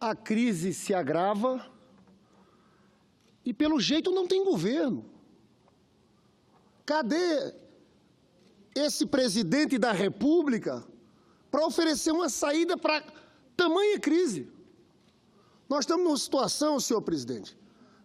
a crise se agrava e, pelo jeito, não tem governo. Cadê esse presidente da República para oferecer uma saída para tamanha crise? Nós estamos numa situação, senhor presidente,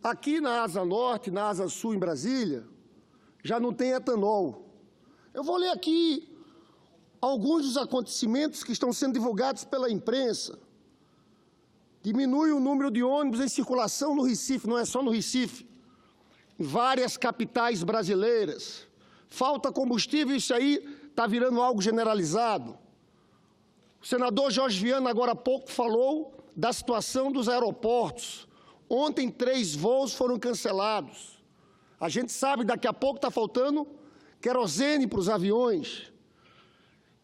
aqui na Asa Norte, na Asa Sul, em Brasília, já não tem etanol. Eu vou ler aqui alguns dos acontecimentos que estão sendo divulgados pela imprensa. Diminui o número de ônibus em circulação no Recife, não é só no Recife, em várias capitais brasileiras. Falta combustível, isso aí está virando algo generalizado. O senador Jorge Viana, agora há pouco, falou da situação dos aeroportos. Ontem, 3 voos foram cancelados. A gente sabe, daqui a pouco está faltando querosene para os aviões.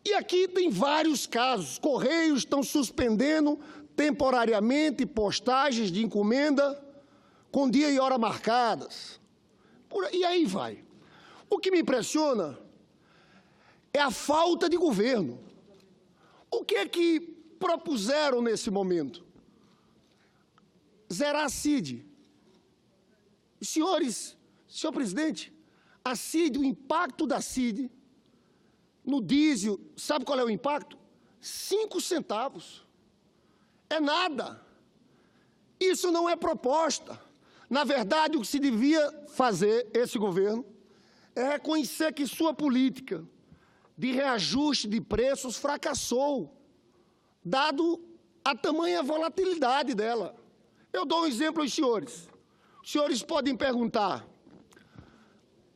E aqui tem vários casos. Correios estão suspendendo temporariamente postagens de encomenda com dia e hora marcadas. E aí vai. O que me impressiona é a falta de governo. O que é que propuseram nesse momento? Zerar a CID. Senhor presidente, a CID, o impacto da CID no diesel, sabe qual é o impacto? 5 centavos. É nada. Isso não é proposta. Na verdade, o que se devia fazer, esse governo, é reconhecer que sua política de reajuste de preços fracassou, dado a tamanha volatilidade dela. Eu dou um exemplo aos senhores. Os senhores podem perguntar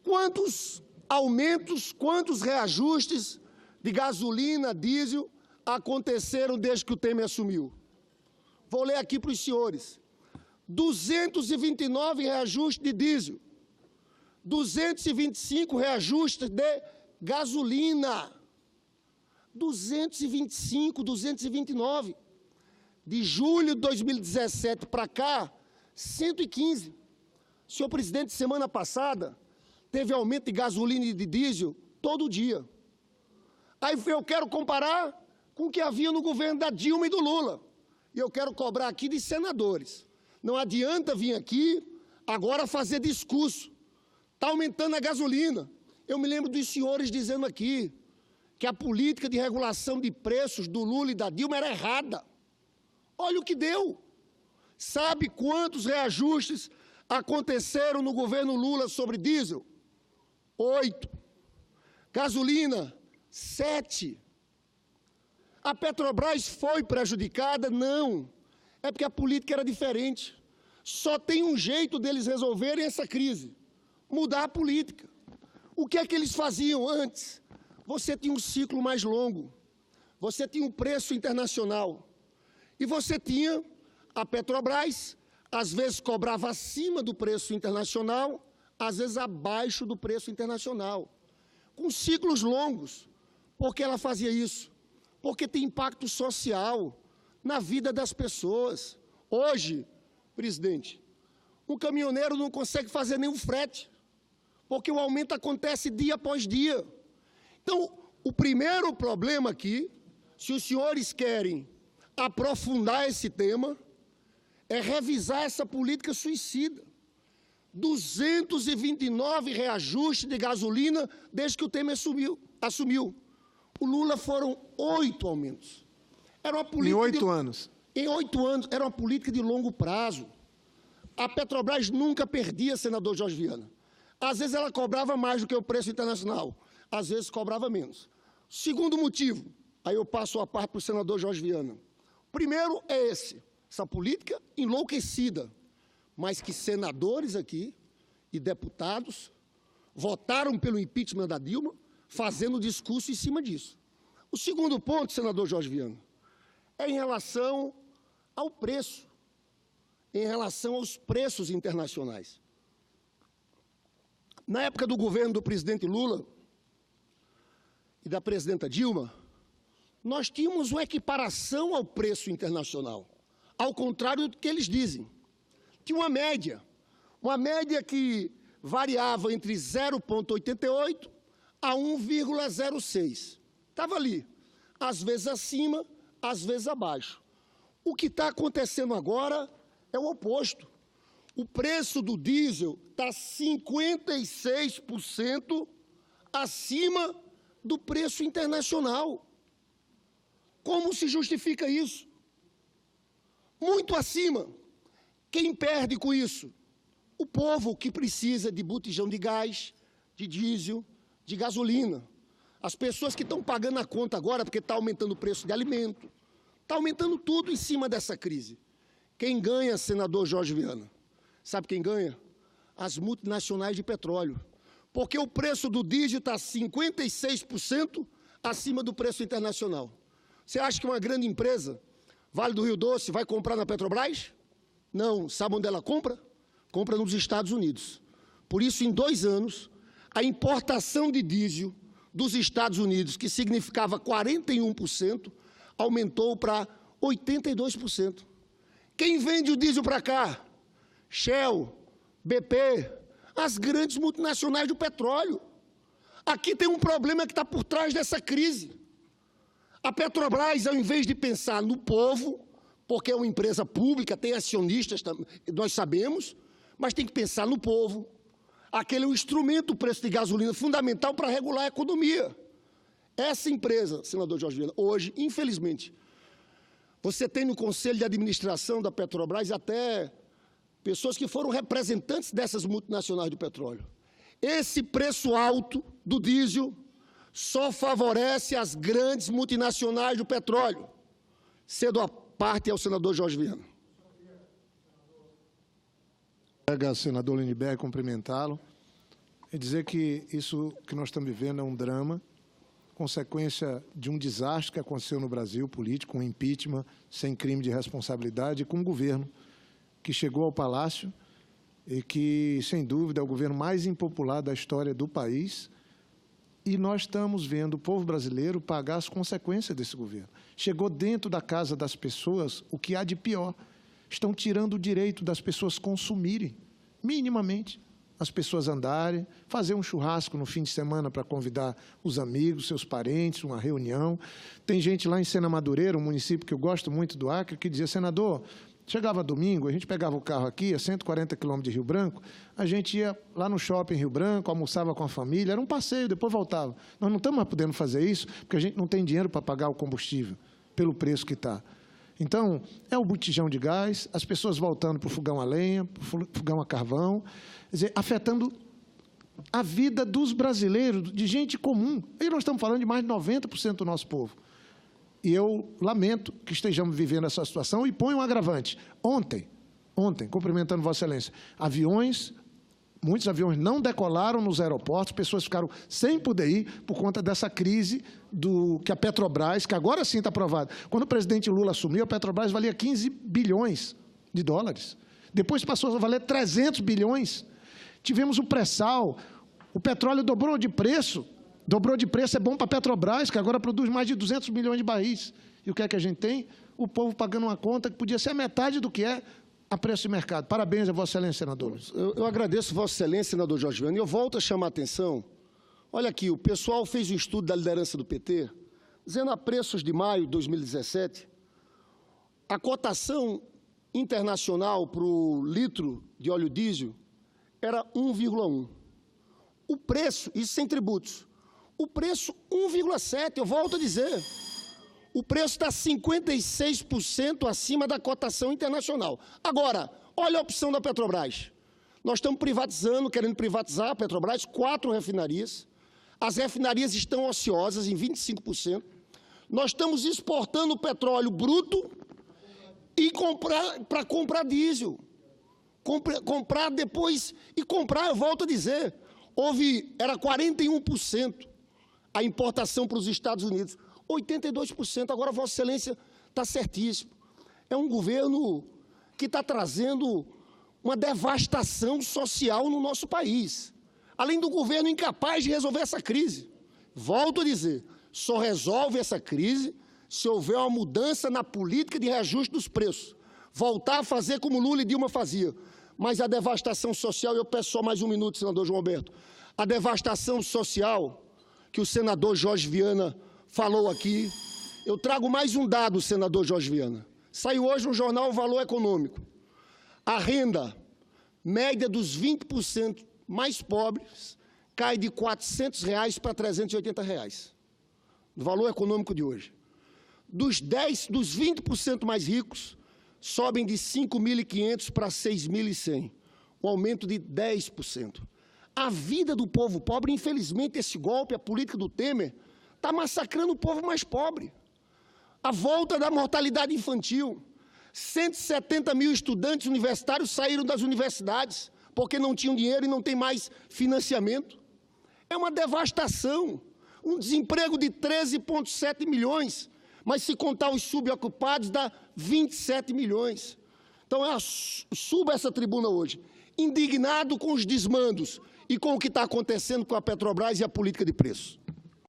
quantos aumentos, quantos reajustes de gasolina, diesel aconteceram desde que o Temer assumiu. Vou ler aqui para os senhores. 229 reajustes de diesel, 225 reajustes de gasolina, 225, 229. De julho de 2017 para cá, 115. Senhor presidente, semana passada, teve aumento de gasolina e de diesel todo dia. Aí eu quero comparar com o que havia no governo da Dilma e do Lula. E eu quero cobrar aqui de senadores. Não adianta vir aqui agora fazer discurso. Está aumentando a gasolina. Eu me lembro dos senhores dizendo aqui que a política de regulação de preços do Lula e da Dilma era errada. Olha o que deu. Sabe quantos reajustes aconteceram no governo Lula sobre diesel? 8. Gasolina, 7. A Petrobras foi prejudicada? Não. É porque a política era diferente. Só tem um jeito deles resolverem essa crise: mudar a política. O que é que eles faziam antes? Você tinha um ciclo mais longo, você tinha um preço internacional, e você tinha a Petrobras, às vezes cobrava acima do preço internacional, às vezes abaixo do preço internacional, com ciclos longos. Por que ela fazia isso? Porque tem impacto social na vida das pessoas. Hoje, presidente, um caminhoneiro não consegue fazer nenhum frete, porque o aumento acontece dia após dia. Então, o primeiro problema aqui, se os senhores querem aprofundar esse tema, é revisar essa política suicida. 229 reajustes de gasolina desde que o Temer assumiu. O Lula foram 8 aumentos. Era uma política em 8 anos. Em 8 anos. Era uma política de longo prazo. A Petrobras nunca perdia, senador Jorge Viana. Às vezes ela cobrava mais do que o preço internacional, às vezes cobrava menos. Segundo motivo, aí eu passo a parte para o senador Jorge Viana. Primeiro é essa política enlouquecida, mas que senadores aqui e deputados votaram pelo impeachment da Dilma, fazendo discurso em cima disso. O segundo ponto, senador Jorge Viana, é em relação ao preço, em relação aos preços internacionais. Na época do governo do presidente Lula e da presidenta Dilma, nós tínhamos uma equiparação ao preço internacional, ao contrário do que eles dizem. Tinha uma média que variava entre 0,88 a 1,06. Estava ali, às vezes acima, às vezes abaixo. O que está acontecendo agora é o oposto. O preço do diesel está 56% acima do preço internacional. Como se justifica isso? Muito acima. Quem perde com isso? O povo que precisa de botijão de gás, de diesel, de gasolina. As pessoas que estão pagando a conta agora porque está aumentando o preço de alimento, está aumentando tudo em cima dessa crise. Quem ganha, senador Jorge Viana? Sabe quem ganha? As multinacionais de petróleo. Porque o preço do diesel está 56% acima do preço internacional. Você acha que uma grande empresa, Vale do Rio Doce, vai comprar na Petrobras? Não. Sabe onde ela compra? Compra nos Estados Unidos. Por isso, em 2 anos, a importação de diesel dos Estados Unidos, que significava 41%, aumentou para 82%. Quem vende o diesel para cá? Shell, BP, as grandes multinacionais do petróleo. Aqui tem um problema que está por trás dessa crise. A Petrobras, ao invés de pensar no povo, porque é uma empresa pública, tem acionistas, nós sabemos, mas tem que pensar no povo. Aquele é um instrumento, o preço de gasolina, fundamental para regular a economia. Essa empresa, senador Jorge Viana, hoje, infelizmente, você tem no Conselho de Administração da Petrobras até pessoas que foram representantes dessas multinacionais do petróleo. Esse preço alto do diesel só favorece as grandes multinacionais do petróleo. Cedo a parte ao senador Jorge Viana. Colega senador Lindbergh, cumprimentá-lo e dizer que isso que nós estamos vivendo é um drama, consequência de um desastre que aconteceu no Brasil, político, um impeachment sem crime de responsabilidade, com um governo que chegou ao Palácio e que, sem dúvida, é o governo mais impopular da história do país. E nós estamos vendo o povo brasileiro pagar as consequências desse governo. Chegou dentro da casa das pessoas o que há de pior. Estão tirando o direito das pessoas consumirem, minimamente, as pessoas andarem, fazer um churrasco no fim de semana para convidar os amigos, seus parentes, uma reunião. Tem gente lá em Sena Madureira, um município que eu gosto muito do Acre, que dizia, senador, chegava domingo, a gente pegava o carro aqui, a 140 quilômetros de Rio Branco, a gente ia lá no shopping em Rio Branco, almoçava com a família, era um passeio, depois voltava. Nós não estamos mais podendo fazer isso, porque a gente não tem dinheiro para pagar o combustível, pelo preço que está. Então, é o botijão de gás, as pessoas voltando para o fogão a lenha, para o fogão a carvão, quer dizer, afetando a vida dos brasileiros, de gente comum. E nós estamos falando de mais de 90% do nosso povo. E eu lamento que estejamos vivendo essa situação e ponho um agravante. Ontem, cumprimentando Vossa Excelência, muitos aviões não decolaram nos aeroportos, pessoas ficaram sem poder ir por conta dessa crise que a Petrobras, que agora sim está aprovada. Quando o presidente Lula assumiu, a Petrobras valia 15 bilhões de dólares. Depois passou a valer 300 bilhões. Tivemos o pré-sal, o petróleo dobrou de preço, é bom para a Petrobras, que agora produz mais de 200 milhões de barris. E o que é que a gente tem? O povo pagando uma conta que podia ser a metade do que é a preço de mercado. Parabéns a Vossa Excelência, senador. Eu agradeço Vossa Excelência, senador Jorge Viana, e eu volto a chamar a atenção. Olha aqui, o pessoal fez um estudo da liderança do PT, dizendo a preços de maio de 2017, a cotação internacional para o litro de óleo diesel era 1,1. O preço, isso sem tributos, o preço 1,7, eu volto a dizer. O preço está 56% acima da cotação internacional. Agora, olha a opção da Petrobras. Nós estamos privatizando, querendo privatizar a Petrobras, 4 refinarias. As refinarias estão ociosas em 25%. Nós estamos exportando petróleo bruto e para comprar diesel. Comprar depois e comprar, eu volto a dizer, era 41% a importação para os Estados Unidos. 82%, agora Vossa Excelência está certíssimo. É um governo que está trazendo uma devastação social no nosso país. Além do governo incapaz de resolver essa crise. Volto a dizer, só resolve essa crise se houver uma mudança na política de reajuste dos preços. Voltar a fazer como Lula e Dilma faziam. Mas a devastação social, eu peço só mais um minuto, senador João Alberto. A devastação social que o senador Jorge Viana falou aqui, eu trago mais um dado, senador Jorge Viana. Saiu hoje no jornal o Valor Econômico. A renda média dos 20% mais pobres cai de R$ 400 para R$ 380. No Valor Econômico de hoje. Dos 20% mais ricos, sobem de 5.500 para 6.100. Um aumento de 10%. A vida do povo pobre, infelizmente, esse golpe, a política do Temer, está massacrando o povo mais pobre. A volta da mortalidade infantil. 170 mil estudantes universitários saíram das universidades porque não tinham dinheiro e não tem mais financiamento. É uma devastação. Um desemprego de 13,7 milhões, mas se contar os subocupados, dá 27 milhões. Então, eu subo essa tribuna hoje, indignado com os desmandos e com o que está acontecendo com a Petrobras e a política de preços.